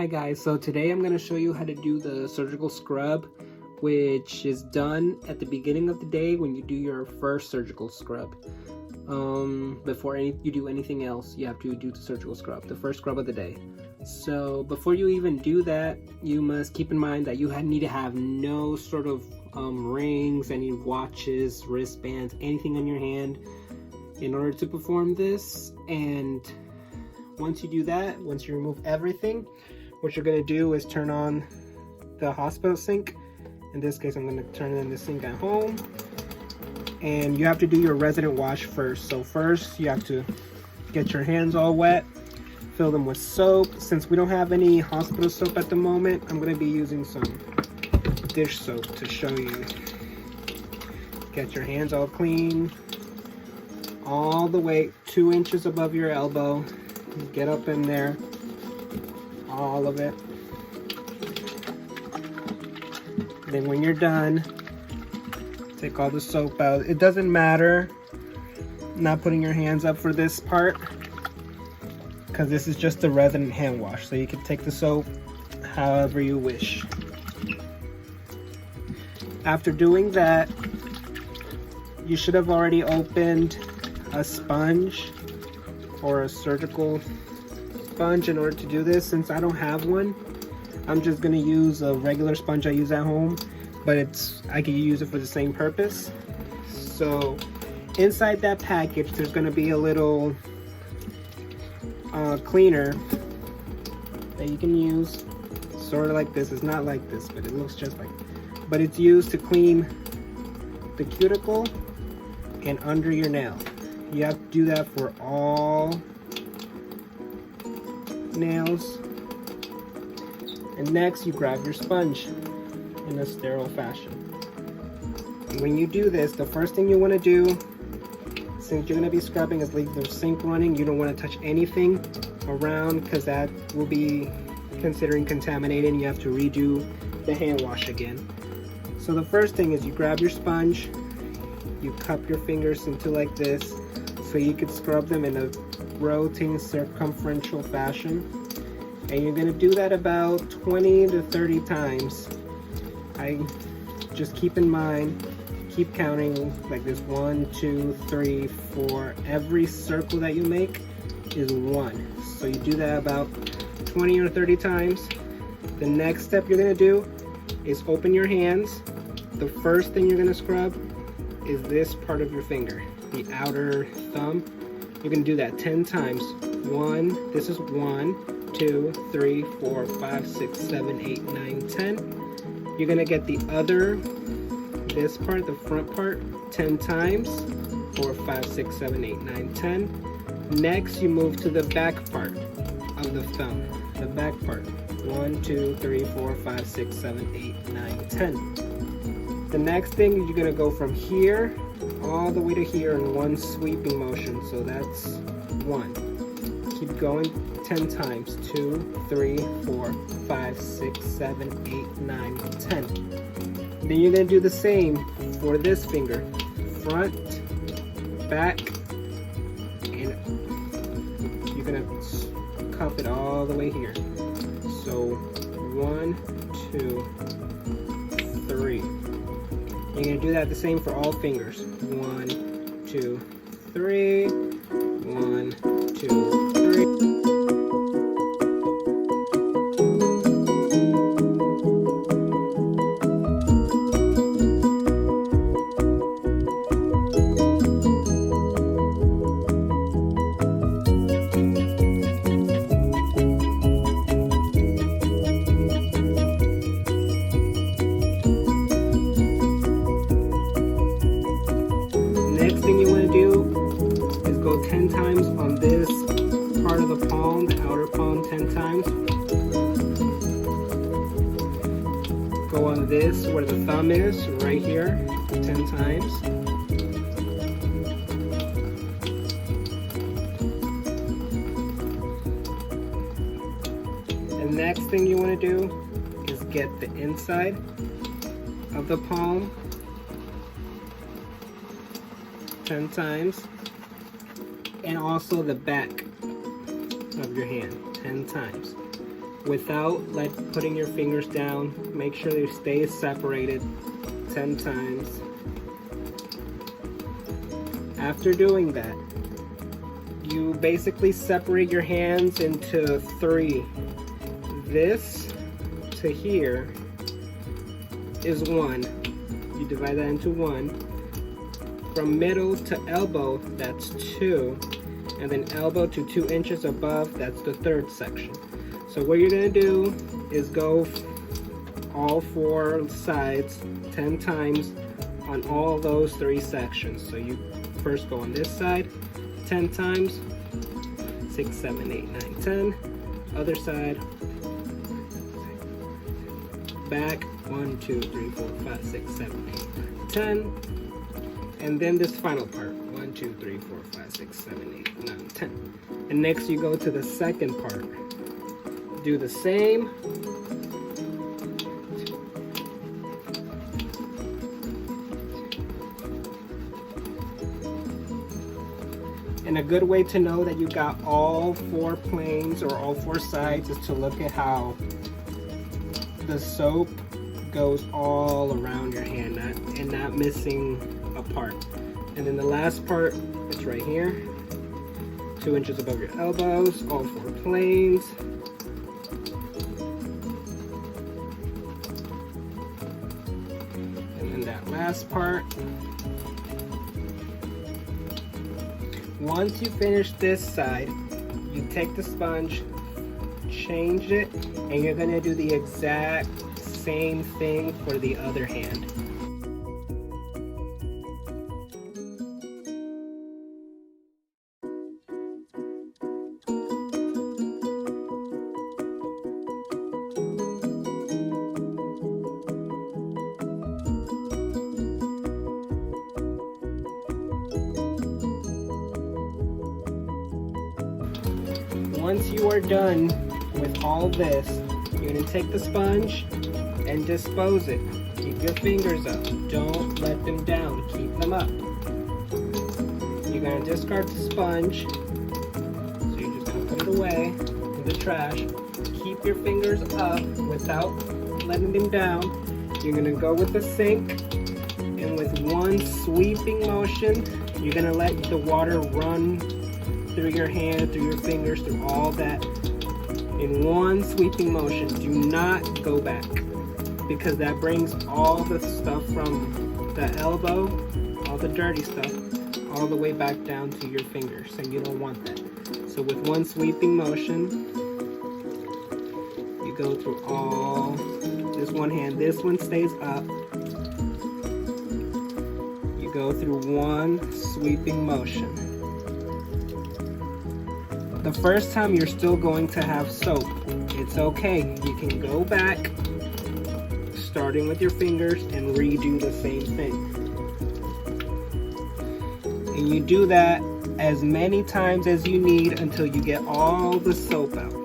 Hi guys, so today I'm going to show you how to do the surgical scrub, which is done at the beginning of the day when you do your first surgical scrub. Before you do anything else, you have to do the surgical scrub, the first scrub of the day. So before you even do that, you must keep in mind that you need to have no sort of rings, any watches, wristbands, anything on your hand in order to perform this. And once you do that, once you remove everything, what you're going to do is turn on the hospital sink. In this case, I'm going to turn in the sink at home. And you have to do your resident wash first. So first, you have to get your hands all wet, fill them with soap. Since we don't have any hospital soap at the moment, I'm going to be using some dish soap to show you. Get your hands all clean, all the way 2 inches above your elbow. Get up in there, all of it. Then when you're done, take all the soap out. It doesn't matter not putting your hands up for this part, because this is just the resident hand wash, so you can take the soap however you wish. After doing that, you should have already opened a sponge or a surgical sponge in order to do this. Since I don't have one, I'm just going to use a regular sponge I use at home, but I can use it for the same purpose. So inside that package, there's going to be a little cleaner that you can use, sort of like this. It's not like this, but it looks just like, but it's used to clean the cuticle and under your nail. You have to do that for all nails. And next, you grab your sponge in a sterile fashion. And when you do this, the first thing you want to do, since you're going to be scrubbing, is leave the sink running. You don't want to touch anything around, because that will be considering contaminated and you have to redo the hand wash again. So the first thing is you grab your sponge, you cup your fingers into like this, so you could scrub them in a rotating circumferential fashion. And you're going to do that about 20 to 30 times. I just keep in mind, keep counting like this: 1, 2, 3, 4. Every circle that you make is 1. So you do that about 20 or 30 times. The next step you're going to do is open your hands. The first thing you're going to scrub is this part of your finger, the outer thumb. You're going to do that 10 times. This is 1, 2, 3, 4, 5, 6, 7, 8, 9, 10. You're going to get this part, the front part, 10 times. 4, 5, 6, 7, 8, 9, 10. Next, you move to the back part of the thumb. The back part. 1, 2, 3, 4, 5, 6, 7, 8, 9, 10. The next thing, you're going to go from here all the way to here in one sweeping motion. So that's 1. Keep going 10 times. 2, 3, 4, 5, 6, 7, 8, 9, 10. Then you're going to do the same for this finger. Front, back, and you're going to cup it all the way here. So 1, 2, 3. You're going to do that the same for all fingers. 1, 2, 3. 1, 2, 3. Next thing you want to do is go 10 times on this part of the palm, the outer palm, 10 times. Go on this where the thumb is, right here, 10 times. And next thing you want to do is get the inside of the palm 10 times, and also the back of your hand 10 times. without putting your fingers down. Make sure they stay separated 10 times. After doing that, you basically separate your hands into 3. This to here is 1. You divide that into 1. From middle to elbow, that's 2. And then elbow to 2 inches above, that's the 3rd section. So what you're gonna do is go all 4 sides 10 times on all those 3 sections. So you first go on this side 10 times, 6, 7, 8, 9, 10. Other side, back, 1, 2, 3, 4, 5, 6, 7, 8, 9, 10. And then this final part, 1, 2, 3, 4, 5, 6, 7, 8, 9, 10. And next you go to the second part. Do the same. And a good way to know that you got all 4 planes or all 4 sides is to look at how the soap goes all around your hand and not missing a part. And then the last part is right here, 2 inches above your elbows, all 4 planes. And then that last part. Once you finish this side, you take the sponge, change it, and you're gonna do the exact same thing for the other hand. Once you are done with all this, you're going to take the sponge and dispose it. Keep your fingers up. Don't let them down. Keep them up. You're going to discard the sponge. So you're just going to put it away in the trash. Keep your fingers up without letting them down. You're going to go with the sink, and with one sweeping motion, you're going to let the water run through your hand, through your fingers, through all that in one sweeping motion. Do not go back, because that brings all the stuff from the elbow, all the dirty stuff, all the way back down to your fingers, and you don't want that. So with one sweeping motion, you go through all this one hand. This one stays up. You go through one sweeping motion. The first time you're still going to have soap. It's okay. You can go back, starting with your fingers, and redo the same thing. And you do that as many times as you need until you get all the soap out.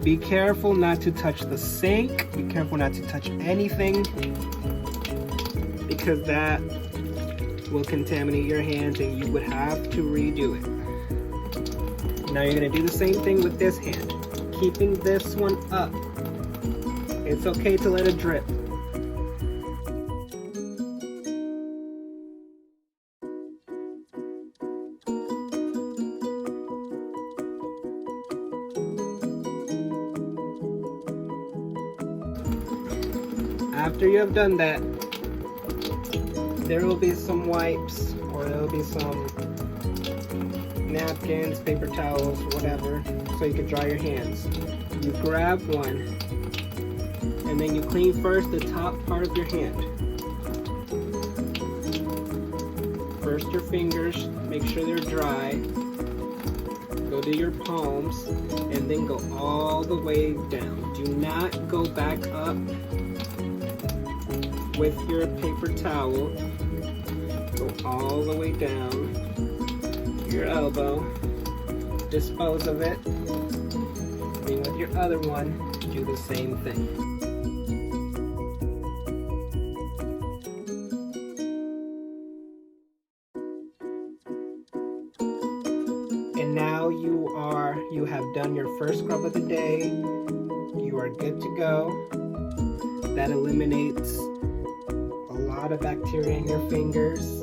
Be careful not to touch the sink. Be careful not to touch anything, because that will contaminate your hands and you would have to redo it. Now you're going to do the same thing with this hand, keeping this one up. It's okay to let it drip. After you have done that, there will be some wipes, or there will be some napkins, paper towels, whatever, so you can dry your hands. You grab one, and then you clean first the top part of your hand. First your fingers, make sure they're dry. Go to your palms, and then go all the way down. Do not go back up with your paper towel. Go all the way down to your elbow, dispose of it, then with your other one, do the same thing. And now you have done your first scrub of the day. You are good to go. That eliminates a lot of bacteria in your fingers.